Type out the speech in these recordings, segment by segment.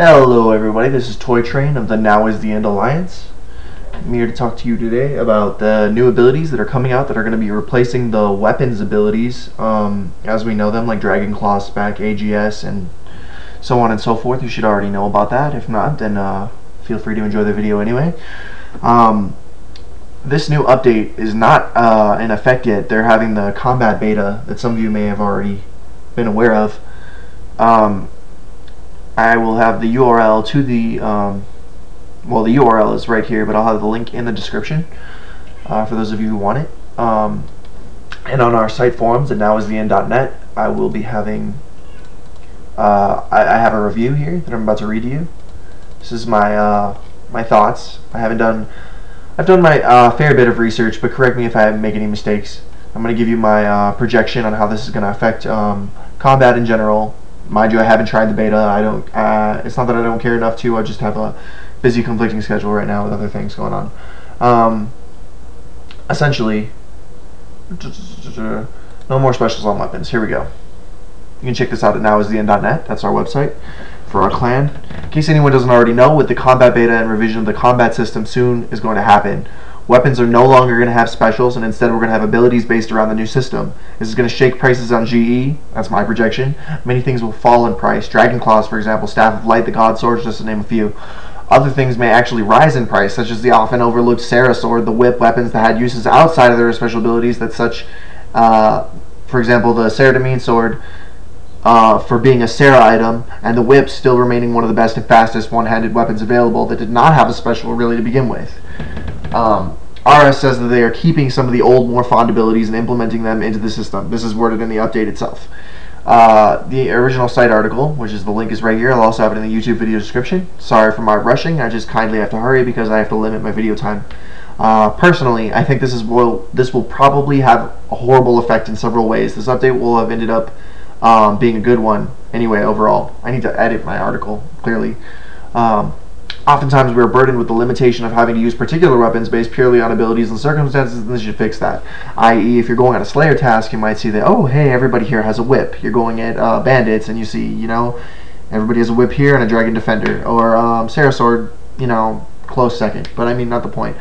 Hello everybody, this is Toy Train of the Now Is The End Alliance. I'm here to talk to you today about the new abilities that are coming out that are going to be replacing the weapons abilities as we know them, like Dragon Claw, Spec, AGS, and so on and so forth. You should already know about that. If not, then feel free to enjoy the video anyway. This new update is not in effect yet. They're having the combat beta that some of you may have already been aware of. I will have the URL to the, well, the URL is right here, but I'll have the link in the description for those of you who want it. And on our site forums at nowistheend.net, I will be having, I have a review here that I'm about to read to you. This is my my thoughts. I've done my fair bit of research, but correct me if I make any mistakes. I'm going to give you my projection on how this is going to affect combat in general. Mind you, I haven't tried the beta. I don't. It's not that I don't care enough to. I just have a busy, conflicting schedule right now with other things going on. Essentially, no more specials on weapons. Here we go. You can check this out at nowistheend.net. That's our website for our clan. In case anyone doesn't already know, with the combat beta and revision of the combat system soon is going to happen. Weapons are no longer going to have specials, and instead we're going to have abilities based around the new system. This is going to shake prices on GE. That's my projection. Many things will fall in price. Dragon Claws, for example, Staff of Light, the God Swords, just to name a few. Other things may actually rise in price, such as the often overlooked Sarah Sword, the whip, weapons that had uses outside of their special abilities, that such, for example, the Ceridamine Sword, for being a Sarah item, and the whip still remaining one of the best and fastest one-handed weapons available that did not have a special really to begin with. RS says that they are keeping some of the old, more fond abilities and implementing them into the system. This is worded in the update itself. The original site article, which is the link is right here. I'll also have it in the YouTube video description. Sorry for my rushing. I just kindly have to hurry because I have to limit my video time. Personally, I think this will probably have a horrible effect in several ways. This update will have ended up being a good one anyway overall. I need to edit my article, clearly. Oftentimes we are burdened with the limitation of having to use particular weapons based purely on abilities and circumstances, and this should fix that. I.e., if you're going on a Slayer task, you might see that, oh, hey, everybody here has a whip. You're going at bandits, and you see, you know, everybody has a whip here and a Dragon Defender. Or Sarah Sword, you know, close second. But I mean, not the point.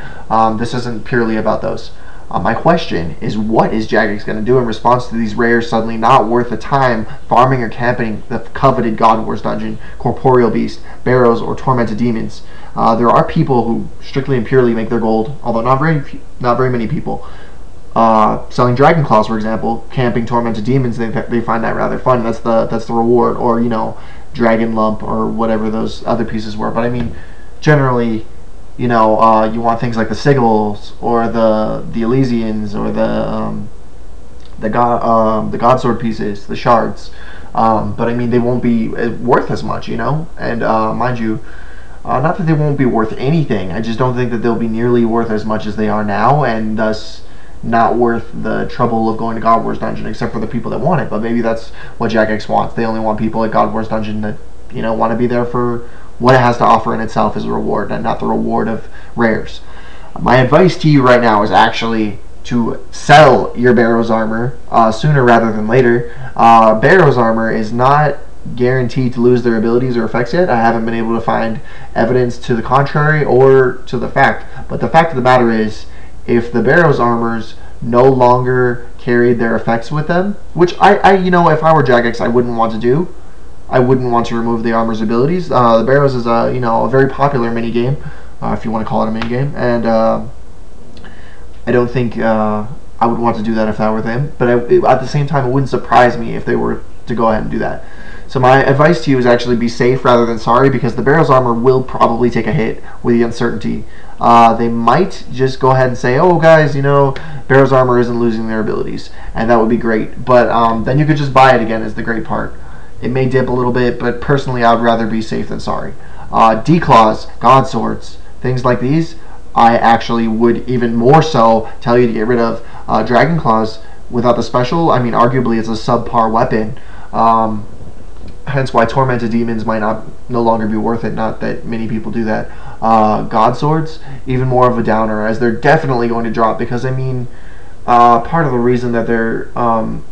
This isn't purely about those. My question is, what is Jagex going to do in response to these rares suddenly not worth the time farming or camping the coveted God Wars dungeon, Corporeal Beast, Barrows, or Tormented Demons? There are people who strictly and purely make their gold, although not very many people. Selling Dragon Claws, for example, camping Tormented Demons, they find that rather fun. That's the reward, or you know, Dragon Lump or whatever those other pieces were. But I mean, generally, you know, you want things like the Sigils or the Elysians or the God Sword pieces, the shards. But I mean, they won't be worth as much, you know. And mind you, not that they won't be worth anything. I just don't think that they'll be nearly worth as much as they are now, and thus not worth the trouble of going to God Wars Dungeon, except for the people that want it. But maybe that's what Jagex wants. They only want people at God Wars Dungeon that, you know, want to be there for what it has to offer in itself as a reward, and not the reward of rares. My advice to you right now is actually to sell your Barrows armor sooner rather than later. Barrows armor is not guaranteed to lose their abilities or effects yet. I haven't been able to find evidence to the contrary or to the fact. But the fact of the matter is, if the Barrows armors no longer carried their effects with them, which you know, if I were Jagex, I wouldn't want to do. I wouldn't want to remove the armor's abilities. The Barrows is you know, a very popular minigame, if you want to call it a minigame, and I don't think I would want to do that if I were them. But at the same time, it wouldn't surprise me if they were to go ahead and do that. So my advice to you is actually be safe rather than sorry, because the Barrows armor will probably take a hit with the uncertainty. They might just go ahead and say, oh guys, you know, Barrows armor isn't losing their abilities, and that would be great. But then you could just buy it again, is the great part. It may dip a little bit, but personally I would rather be safe than sorry. D-Claws, God Swords, things like these, I actually would even more so tell you to get rid of. Dragon Claws, without the special, I mean, arguably it's a subpar weapon. Hence why Tormented Demons might no longer be worth it, not that many people do that. God Swords, even more of a downer, as they're definitely going to drop, because I mean, part of the reason that they're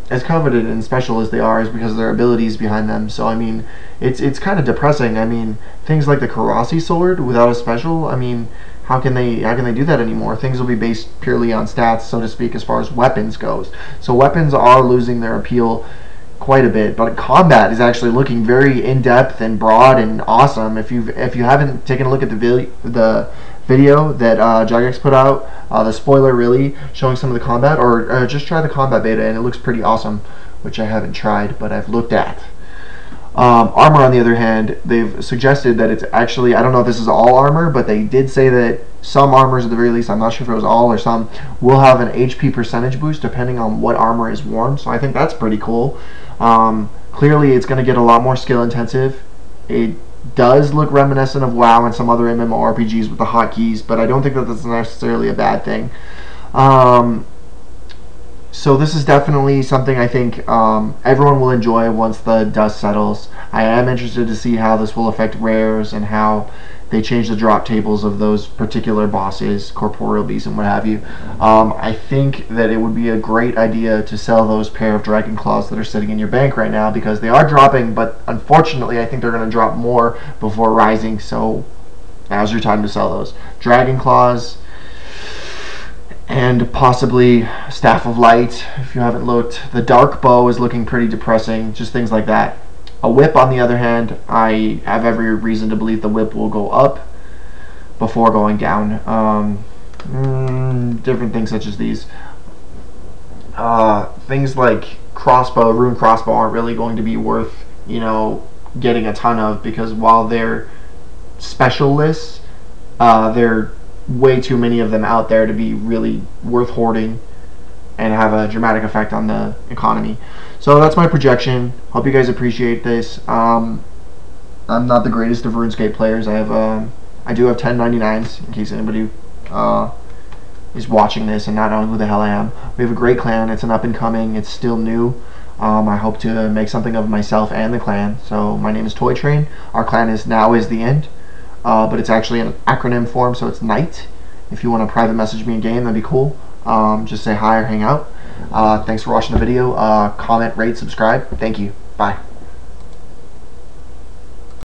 as coveted and special as they are is because of their abilities behind them. So I mean, it's kind of depressing. I mean, things like the Karasi sword without a special. I mean, how can they do that anymore? Things will be based purely on stats, so to speak, as far as weapons goes. So weapons are losing their appeal quite a bit, but combat is actually looking very in-depth and broad and awesome. If you haven't taken a look at the video that Jagex put out, the spoiler really showing some of the combat, or just try the combat beta, and it looks pretty awesome, which I haven't tried, but I've looked at. Armor, on the other hand, they've suggested that it's actually, I don't know if this is all armor, but they did say that some armors at the very least, I'm not sure if it was all or some, will have an HP percentage boost depending on what armor is worn, so I think that's pretty cool. Clearly it's going to get a lot more skill intensive. It does look reminiscent of WoW and some other MMORPGs with the hotkeys, but I don't think that that's necessarily a bad thing. So this is definitely something I think everyone will enjoy once the dust settles. I am interested to see how this will affect rares and how they change the drop tables of those particular bosses, corporeal beasts and what have you. I think that it would be a great idea to sell those pair of Dragon Claws that are sitting in your bank right now, because they are dropping, but unfortunately I think they're going to drop more before rising, so now's your time to sell those. Dragon Claws, and possibly Staff of Light if you haven't looked. The Dark Bow is looking pretty depressing, just things like that. A Whip, on the other hand, I have every reason to believe the Whip will go up before going down. Different things such as these. Things like Crossbow, Rune Crossbow aren't really going to be worth, you know, getting a ton of, because while they're special lists, they're way too many of them out there to be really worth hoarding and have a dramatic effect on the economy. So that's my projection. Hope you guys appreciate this. I'm not the greatest of RuneScape players. I do have 1099s in case anybody is watching this and not knowing who the hell I am. We have a great clan. It's an up and coming. It's still new. I hope to make something of myself and the clan. So my name is Toy Train. Our clan is Now Is The End. But it's actually an acronym form, so it's Nite. If you want to private message me in game, that'd be cool. Just say hi or hang out. Thanks for watching the video. Comment, rate, subscribe. Thank you. Bye.